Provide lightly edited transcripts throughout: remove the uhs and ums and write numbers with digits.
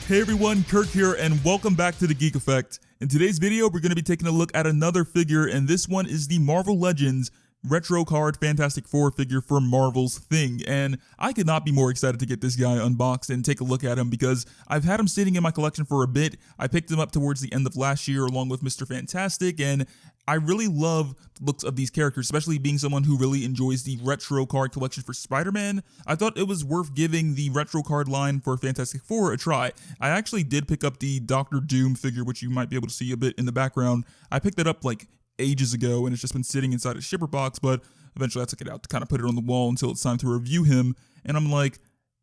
Hey everyone, Kirk here, and welcome back to the Geek Effect. In today's video, we're going to be taking a look at another figure, and this one is the Marvel Legends Retro Card Fantastic Four figure for Marvel's Thing. And I could not be more excited to get this guy unboxed and take a look at him because I've had him sitting in my collection for a bit. I picked him up towards the end of last year along with Mr. Fantastic, and I really love the looks of these characters, especially being someone who really enjoys the retro card collection for Spider-Man. I thought it was worth giving the retro card line for Fantastic Four a try. I actually did pick up the Doctor Doom figure, which you might be able to see a bit in the background. I picked it up like ages ago, and it's just been sitting inside a shipper box, but eventually I took it out to kind of put it on the wall until it's time to review him. And I'm like,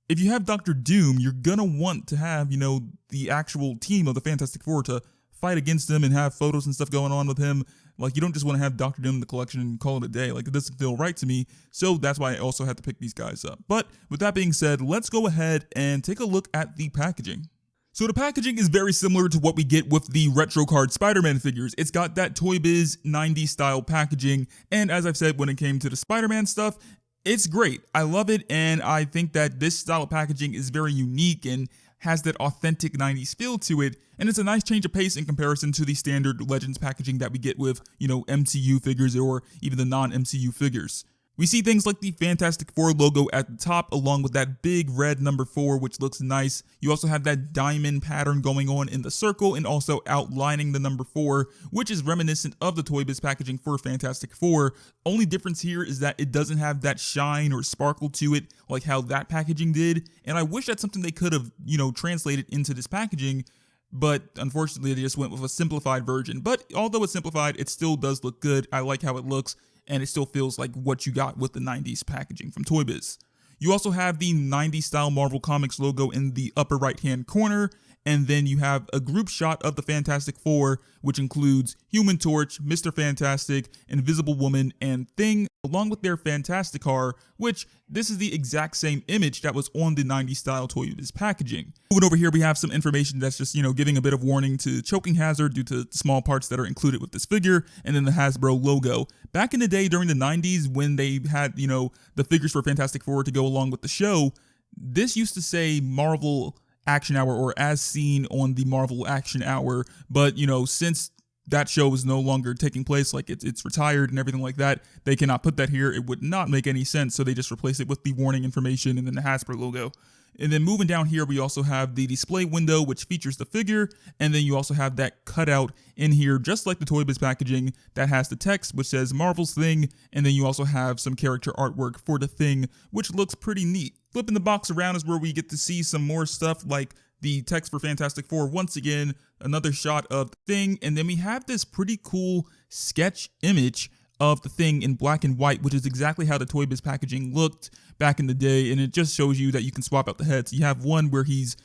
if you have Doctor Doom, you're gonna want to have, the actual team of the Fantastic Four to fight against him and have photos and stuff going on with him. Like, you don't just want to have Doctor Doom in the collection and call it a day. Like, it doesn't feel right to me. So that's why I also had to pick these guys up. But with that being said, let's go ahead and take a look at the packaging. So the packaging is very similar to what we get with the retro card Spider-Man figures. It's got that Toy Biz 90s style packaging. And as I've said, when it came to the Spider-Man stuff, it's great. I love it. And I think that this style of packaging is very unique and has that authentic 90s feel to it, and it's a nice change of pace in comparison to the standard Legends packaging that we get with, MCU figures or even the non-MCU figures. We see things like the Fantastic Four logo at the top along with that big red number 4, which looks nice. You also have that diamond pattern going on in the circle and also outlining the number 4, which is reminiscent of the Toy Biz packaging for Fantastic Four. Only difference here is that it doesn't have that shine or sparkle to it like how that packaging did, and I wish that's something they could have, translated into this packaging, but unfortunately they just went with a simplified version. But although it's simplified, it still does look good. I like how it looks, and it still feels like what you got with the 90s packaging from Toy Biz. You also have the 90s style Marvel Comics logo in the upper right hand corner, and then you have a group shot of the Fantastic Four, which includes Human Torch, Mr. Fantastic, Invisible Woman, and Thing, along with their Fantastic Car, which this is the exact same image that was on the 90s style Toy Biz packaging. Moving over here, we have some information that's just, giving a bit of warning to choking hazard due to small parts that are included with this figure, and then the Hasbro logo. Back in the day during the 90s when they had, the figures for Fantastic Four to go along with the show, this used to say Marvel Action Hour or as seen on the Marvel Action Hour, but since that show is no longer taking place, like it's retired and everything like that, they cannot put that here. It would not make any sense, so they just replace it with the warning information and then the Hasbro logo. And then moving down here, we also have the display window, which features the figure, and then you also have that cutout in here, just like the Toy Biz packaging, that has the text, which says Marvel's Thing, and then you also have some character artwork for the Thing, which looks pretty neat. Flipping the box around is where we get to see some more stuff like the text for Fantastic Four once again, another shot of the Thing, and then we have this pretty cool sketch image of the Thing in black and white, which is exactly how the Toy Biz packaging looked back in the day, and it just shows you that you can swap out the heads. You have one where he's,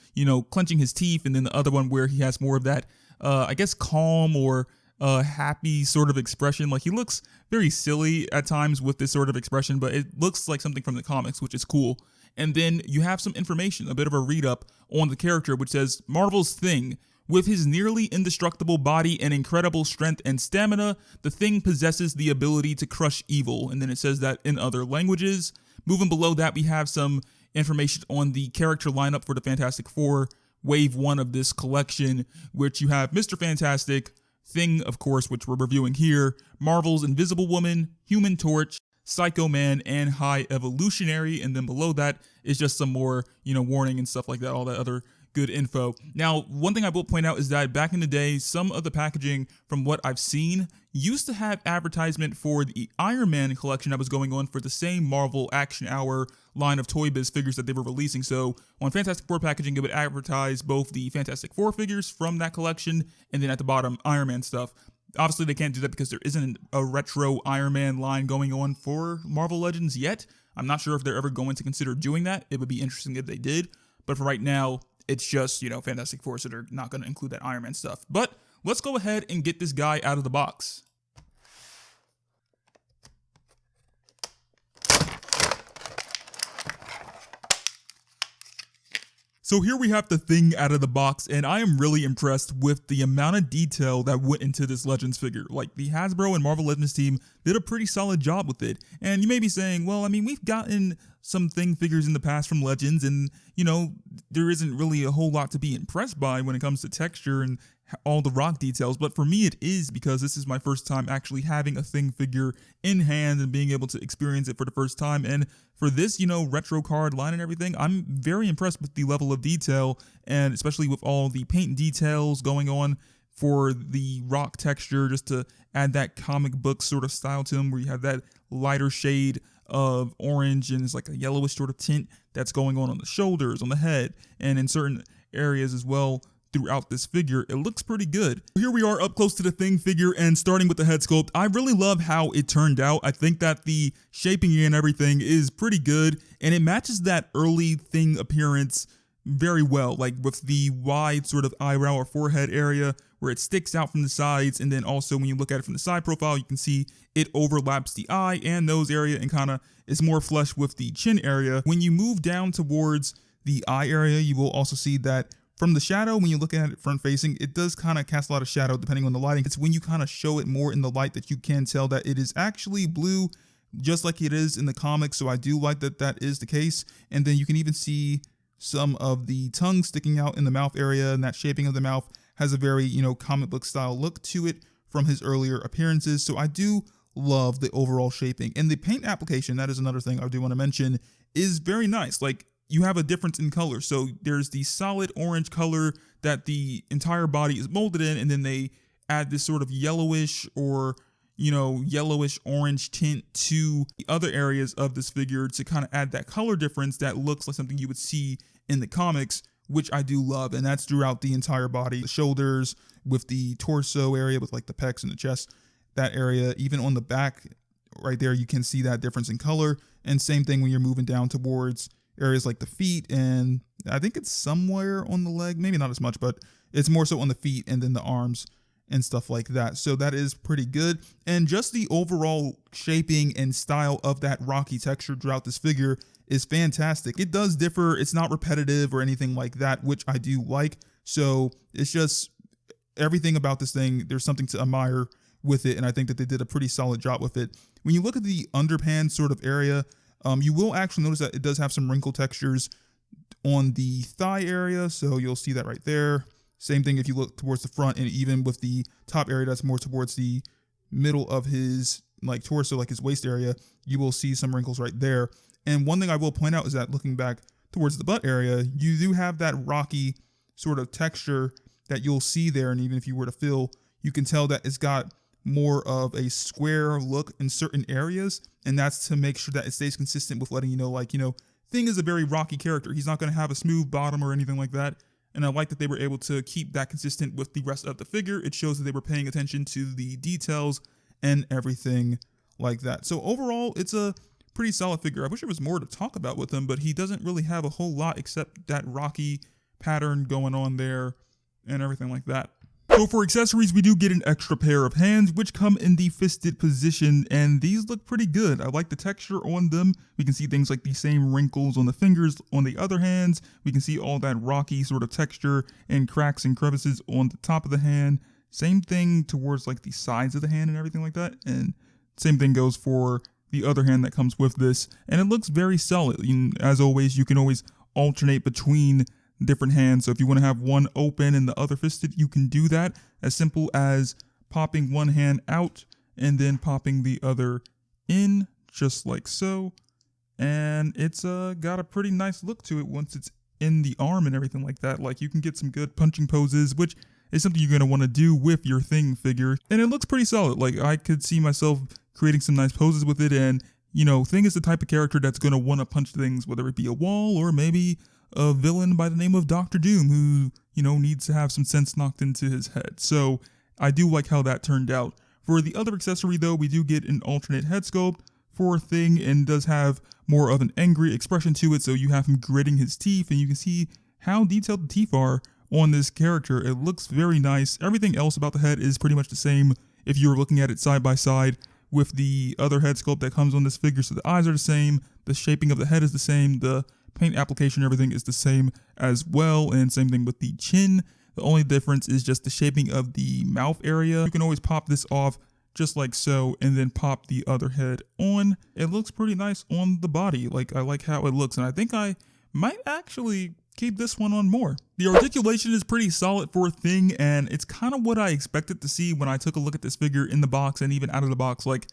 clenching his teeth, and then the other one where he has more of that, I guess, calm or happy sort of expression. Like, he looks very silly at times with this sort of expression, but it looks like something from the comics, which is cool. And then you have some information, a bit of a read-up on the character, which says, Marvel's Thing. With his nearly indestructible body and incredible strength and stamina, the Thing possesses the ability to crush evil. And then it says that in other languages. Moving below that, we have some information on the character lineup for the Fantastic Four, Wave 1 of this collection, which you have Mr. Fantastic, Thing, of course, which we're reviewing here, Marvel's Invisible Woman, Human Torch, Psycho Man, and High Evolutionary. And then below that is just some more, warning and stuff like that, all that other good info. Now, one thing I will point out is that back in the day, some of the packaging from what I've seen used to have advertisement for the Iron Man collection that was going on for the same Marvel Action Hour line of Toy Biz figures that they were releasing. So on Fantastic Four packaging, it would advertise both the Fantastic Four figures from that collection and then at the bottom, Iron Man stuff. Obviously, they can't do that because there isn't a retro Iron Man line going on for Marvel Legends yet. I'm not sure if they're ever going to consider doing that. It would be interesting if they did. But for right now, it's just, Fantastic Four, so they're not going to include that Iron Man stuff. But let's go ahead and get this guy out of the box. So here we have the Thing out of the box, and I am really impressed with the amount of detail that went into this Legends figure. Like, the Hasbro and Marvel Legends team did a pretty solid job with it. And you may be saying, well, I mean, we've gotten some thing figures in the past from Legends, and there isn't really a whole lot to be impressed by when it comes to texture and all the rock details. But for me, it is, because this is my first time actually having a thing figure in hand and being able to experience it for the first time. And for this, retro card line and everything, I'm very impressed with the level of detail, and especially with all the paint details going on for the rock texture, just to add that comic book sort of style to them, where you have that lighter shade of orange and it's like a yellowish sort of tint that's going on the shoulders, on the head, and in certain areas as well throughout this figure. It looks pretty good. Here we are up close to the thing figure, and starting with the head sculpt, I really love how it turned out. I think that the shaping and everything is pretty good, and it matches that early thing appearance very well, like with the wide sort of eyebrow or forehead area where it sticks out from the sides, and then also when you look at it from the side profile, you can see it overlaps the eye and nose area and kind of is more flush with the chin area. When you move down towards the eye area, you will also see that from the shadow, when you look at it front facing, it does kind of cast a lot of shadow depending on the lighting. It's when you kind of show it more in the light that you can tell that it is actually blue, just like it is in the comics. So I do like that that is the case. And then you can even see some of the tongue sticking out in the mouth area, and that shaping of the mouth has a very, comic book style look to it from his earlier appearances. So I do love the overall shaping. And the paint application, that is another thing I do want to mention, is very nice. Like, you have a difference in color. So there's the solid orange color that the entire body is molded in, and then they add this sort of yellowish or, yellowish orange tint to the other areas of this figure to kind of add that color difference that looks like something you would see in the comics, which I do love. And that's throughout the entire body, the shoulders, with the torso area, with like the pecs and the chest, that area, even on the back right there, you can see that difference in color. And same thing when you're moving down towards areas like the feet, and I think it's somewhere on the leg, maybe not as much, but it's more so on the feet and then the arms and stuff like that. So that is pretty good. And just the overall shaping and style of that rocky texture throughout this figure is fantastic. It does differ. It's not repetitive or anything like that, which I do like. So it's just everything about this thing, there's something to admire with it, and I think that they did a pretty solid job with it. When you look at the underpants sort of area, you will actually notice that it does have some wrinkle textures on the thigh area, so you'll see that right there. Same thing if you look towards the front, and even with the top area that's more towards the middle of his torso, like his waist area, you will see some wrinkles right there. And one thing I will point out is that looking back towards the butt area, you do have that rocky sort of texture that you'll see there, and even if you were to fill, you can tell that it's got more of a square look in certain areas, and that's to make sure that it stays consistent with letting you know, Thing is a very rocky character. He's not going to have a smooth bottom or anything like that, and I like that they were able to keep that consistent with the rest of the figure. It shows that they were paying attention to the details and everything like that. So overall, it's a pretty solid figure. I wish there was more to talk about with him, but he doesn't really have a whole lot except that rocky pattern going on there and everything like that. So for accessories, we do get an extra pair of hands, which come in the fisted position, and these look pretty good. I like the texture on them. We can see things like the same wrinkles on the fingers on the other hands. We can see all that rocky sort of texture and cracks and crevices on the top of the hand. Same thing towards like the sides of the hand and everything like that. And same thing goes for the other hand that comes with this. And it looks very solid. As always, you can always alternate between different hands. So if you want to have one open and the other fisted, you can do that. As simple as popping one hand out and then popping the other in, just like so. And it's got a pretty nice look to it once it's in the arm and everything like that. Like, you can get some good punching poses, which is something you're going to want to do with your Thing figure. And it looks pretty solid. Like, I could see myself creating some nice poses with it. And, Thing is the type of character that's going to want to punch things, whether it be a wall or maybe a villain by the name of Dr. Doom who, needs to have some sense knocked into his head. So I do like how that turned out. For the other accessory, though, we do get an alternate head sculpt for Thing, and does have more of an angry expression to it. So you have him gritting his teeth, and you can see how detailed the teeth are on this character. It looks very nice. Everything else about the head is pretty much the same if you were looking at it side by side with the other head sculpt that comes on this figure. So the eyes are the same, the shaping of the head is the same, the paint application, everything is the same as well, and same thing with the chin. The only difference is just the shaping of the mouth area. You can always pop this off just like so, and then pop the other head on. It looks pretty nice on the body. Like, I like how it looks, and I think I might actually keep this one on more. The articulation is pretty solid for a thing, and it's kind of what I expected to see when I took a look at this figure in the box and even out of the box. Like,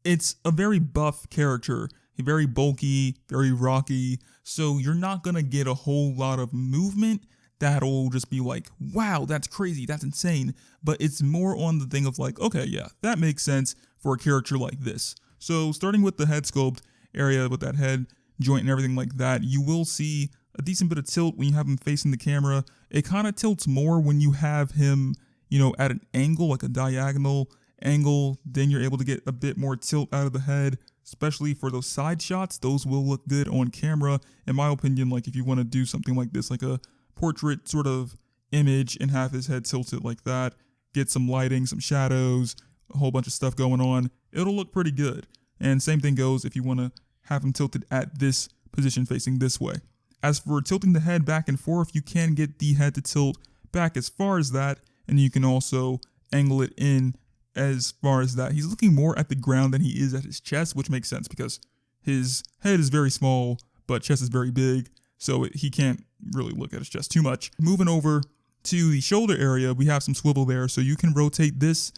it's a very buff character, very bulky, very rocky, so you're not gonna get a whole lot of movement that'll just be like, wow, that's crazy, that's insane. But it's more on the thing of like, okay, yeah, that makes sense for a character like this. So starting with the head sculpt area with that head joint and everything like that, you will see a decent bit of tilt when you have him facing the camera. It kind of tilts more when you have him, you know, at an angle, like a diagonal angle. Then you're able to get a bit more tilt out of the head, especially for those side shots. Those will look good on camera, in my opinion. Like, if you want to do something like this, like a portrait sort of image and have his head tilted like that, get some lighting, some shadows, a whole bunch of stuff going on, it'll look pretty good. And same thing goes if you want to have him tilted at this position facing this way. As for tilting the head back and forth, you can get the head to tilt back as far as that, and you can also angle it in as far as that. He's looking more at the ground than he is at his chest, which makes sense because his head is very small, but chest is very big, so he can't really look at his chest too much. Moving over to the shoulder area, we have some swivel there, so you can rotate this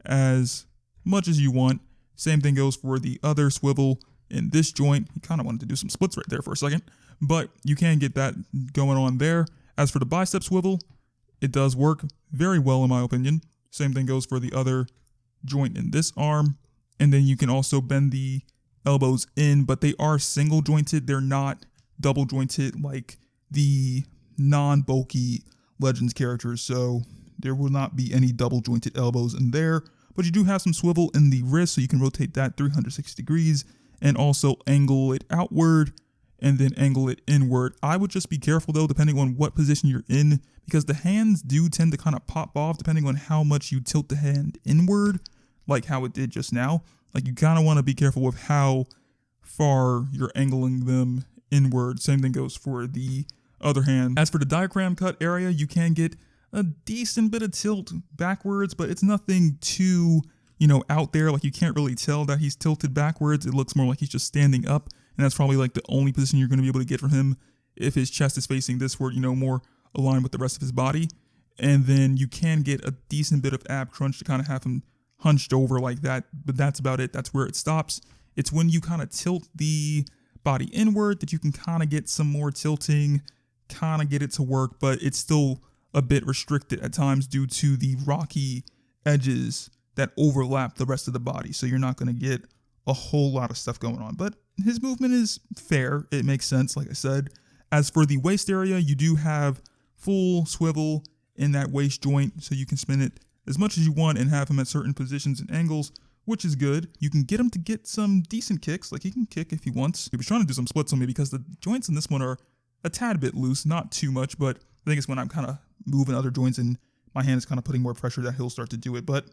as much as you want. Same thing goes for the other swivel in this joint. He kind of wanted to do some splits right there for a second, but you can get that going on there. As for the bicep swivel, it does work very well in my opinion. Same thing goes for the other joint in this arm, and then you can also bend the elbows in, but they are single jointed. They're not double jointed like the non-bulky Legends characters, so there will not be any double jointed elbows in there, but you do have some swivel in the wrist, so you can rotate that 360 degrees and also angle it outward and then angle it inward. I would just be careful though, depending on what position you're in, because the hands do tend to kind of pop off depending on how much you tilt the hand inward, like how it did just now. Like, you kind of want to be careful with how far you're angling them inward. Same thing goes for the other hand. As for the diaphragm cut area, you can get a decent bit of tilt backwards, but it's nothing too, you know, out there. Like, you can't really tell that he's tilted backwards. It looks more like he's just standing up, and that's probably like the only position you're going to be able to get from him if his chest is facing this word, you know, more aligned with the rest of his body. And then you can get a decent bit of ab crunch to kind of have him hunched over like that, but that's about it. That's where it stops. It's when you kind of tilt the body inward that you can kind of get some more tilting, kind of get it to work, but it's still a bit restricted at times due to the rocky edges that overlap the rest of the body. So you're not going to get a whole lot of stuff going on, but his movement is fair. It makes sense, like I said. As for the waist area, you do have full swivel in that waist joint, so you can spin it as much as you want and have him at certain positions and angles, which is good. You can get him to get some decent kicks, like he can kick if he wants. He was trying to do some splits on me because the joints in this one are a tad bit loose, not too much, but I think it's when I'm kind of moving other joints and my hand is kind of putting more pressure that he'll start to do it. But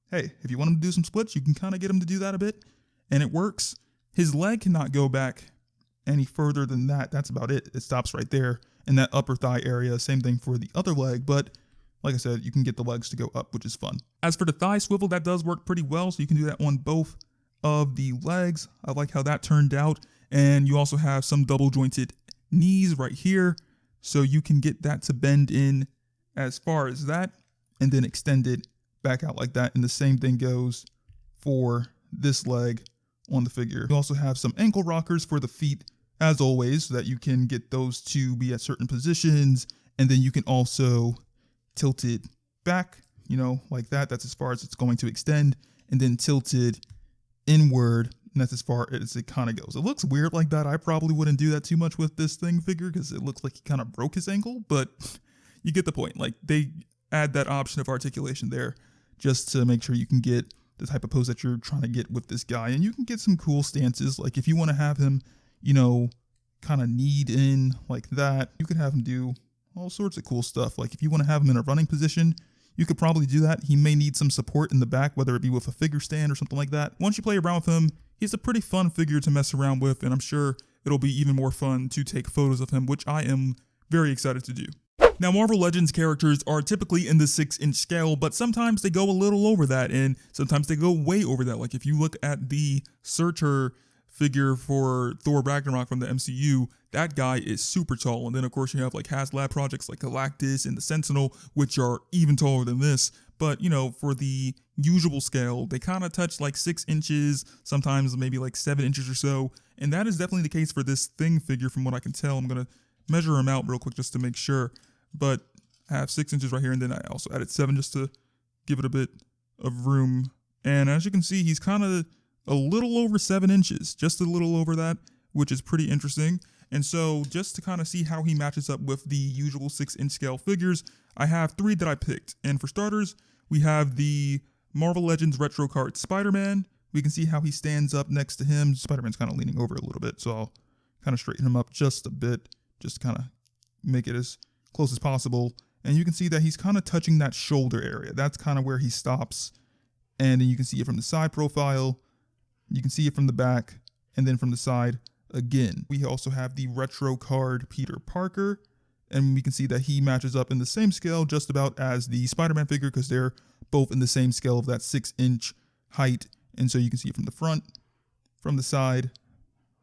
hey, if you want him to do some splits, you can kind of get him to do that a bit, and it works. His leg cannot go back any further than that. That's about it. It stops right there in that upper thigh area. Same thing for the other leg, but like I said, you can get the legs to go up, which is fun. As for the thigh swivel, that does work pretty well, so you can do that on both of the legs. I like how that turned out, and you also have some double jointed knees right here, so you can get that to bend in as far as that and then extend it back out like that. And the same thing goes for this leg on the figure. You also have some ankle rockers for the feet, as always, so that you can get those to be at certain positions, and then you can also tilt it back, you know, like that. That's as far as it's going to extend, and then tilted inward, and that's as far as it kind of goes. It looks weird like that. I probably wouldn't do that too much with this thing figure because it looks like he kind of broke his ankle, but you get the point. Like, they add that option of articulation there just to make sure you can get the type of pose that you're trying to get with this guy, and you can get some cool stances. Like, if you want to have him, you know, kind of kneed in like that, you could have him do all sorts of cool stuff. Like, if you want to have him in a running position, you could probably do that. He may need some support in the back, whether it be with a figure stand or something like that. Once you play around with him, he's a pretty fun figure to mess around with, and I'm sure it'll be even more fun to take photos of him, which I am very excited to do. Now, Marvel Legends characters are typically in the 6-inch scale, but sometimes they go a little over that, and sometimes they go way over that. Like if you look at the Searcher figure for Thor Ragnarok from the MCU, that guy is super tall. And then of course you have like HasLab projects like Galactus and the Sentinel, which are even taller than this. But you know, for the usual scale, they kind of touch like 6 inches, sometimes maybe like 7 inches or so. And that is definitely the case for this Thing figure from what I can tell. I'm going to measure him out real quick just to make sure. But I have 6 inches right here, and then I also added 7 just to give it a bit of room. And as you can see, he's kind of a little over 7 inches, just a little over that, which is pretty interesting. And so just to kind of see how he matches up with the usual 6-inch scale figures, I have 3 that I picked. And for starters, we have the Marvel Legends retro card Spider-Man. We can see how he stands up next to him. Spider-Man's kind of leaning over a little bit, so I'll kind of straighten him up just a bit, just to kind of make it as close as possible. And you can see that he's kind of touching that shoulder area. That's kind of where he stops. And then you can see it from the side profile. You can see it from the back, and then from the side again. We also have the retro card Peter Parker, and we can see that he matches up in the same scale just about as the Spider-Man figure, because they're both in the same scale of that 6-inch height. And so you can see it from the front, from the side,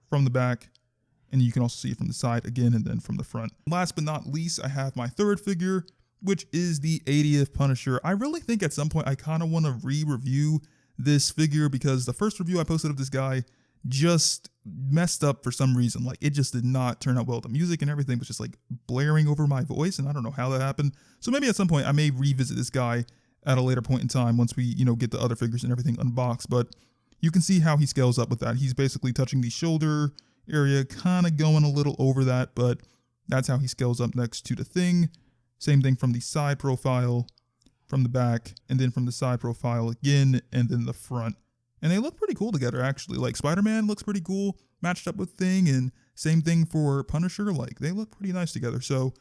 from the back, and you can also see it from the side again and then from the front. Last but not least, I have my third figure, which is the 80th Punisher. I really think at some point I kind of want to re-review this figure, because the first review I posted of this guy just messed up for some reason. Like it just did not turn out well. The music and everything was just like blaring over my voice, and I don't know how that happened. So maybe at some point I may revisit this guy at a later point in time once we, you know, get the other figures and everything unboxed. But you can see how he scales up with that. He's basically touching the shoulder area, kind of going a little over that, but that's how he scales up next to the Thing. Same thing from the side profile, from the back, and then from the side profile again, and then the front. And they look pretty cool together, actually. Like Spider-Man looks pretty cool matched up with Thing, and same thing for Punisher. Like they look pretty nice together. So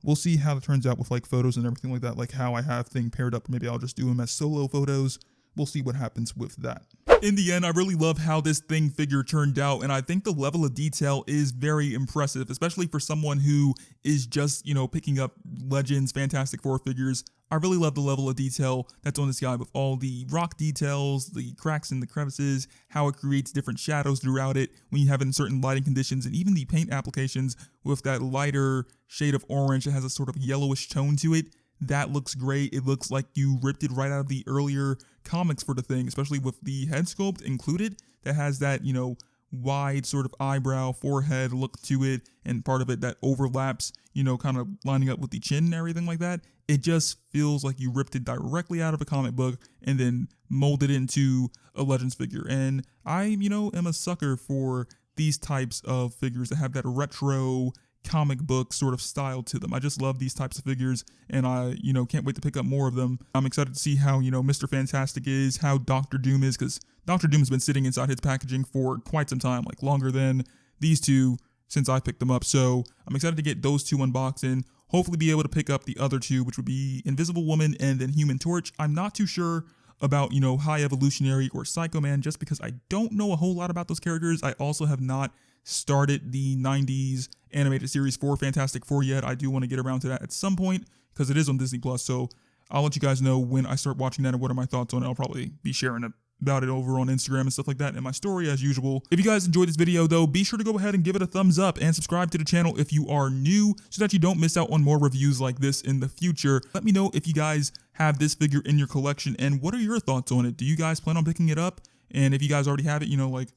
we'll see how it turns out with like photos and everything like that, like how I have Thing paired up. Maybe I'll just do them as solo photos. We'll see what happens with that. In the end, I really love how this Thing figure turned out, and I think the level of detail is very impressive, especially for someone who is just, you know, picking up Legends, Fantastic Four figures. I really love the level of detail that's on this guy with all the rock details, the cracks and the crevices, how it creates different shadows throughout it when you have it in certain lighting conditions, and even the paint applications with that lighter shade of orange that has a sort of yellowish tone to it. That looks great. It looks like you ripped it right out of the earlier comics for the Thing, especially with the head sculpt included that has that, you know, wide sort of eyebrow, forehead look to it, and part of it that overlaps, you know, kind of lining up with the chin and everything like that. It just feels like you ripped it directly out of a comic book and then molded it into a Legends figure. And I, you know, am a sucker for these types of figures that have that retro comic book sort of style to them. I just love these types of figures, and I, you know, can't wait to pick up more of them. I'm excited to see how, you know, Mr. Fantastic is, how Doctor Doom is, because Doctor Doom has been sitting inside his packaging for quite some time, like longer than these two since I picked them up. So I'm excited to get those two unboxed and hopefully be able to pick up the other two, which would be Invisible Woman and then Human Torch. I'm not too sure about, you know, High Evolutionary or Psycho Man, just because I don't know a whole lot about those characters. I also have not started the 90s animated series for Fantastic Four yet. I do want to get around to that at some point because it is on Disney Plus. So I'll let you guys know when I start watching that and what are my thoughts on it. I'll probably be sharing about it over on Instagram and stuff like that in my story as usual. If you guys enjoyed this video though, be sure to go ahead and give it a thumbs up and subscribe to the channel if you are new so that you don't miss out on more reviews like this in the future. Let me know if you guys have this figure in your collection and what are your thoughts on it. Do you guys plan on picking it up? And if you guys already have it, you know, like,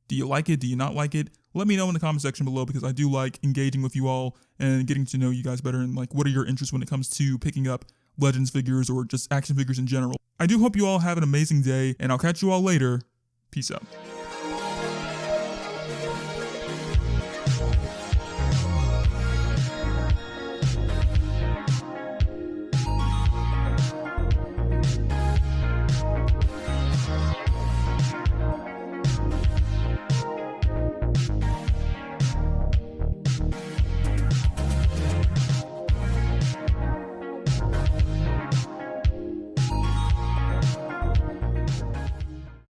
do you like it? Do you not like it? Let me know in the comment section below because I do like engaging with you all and getting to know you guys better and like what are your interests when it comes to picking up Legends figures or just action figures in general. I do hope you all have an amazing day and I'll catch you all later. Peace out.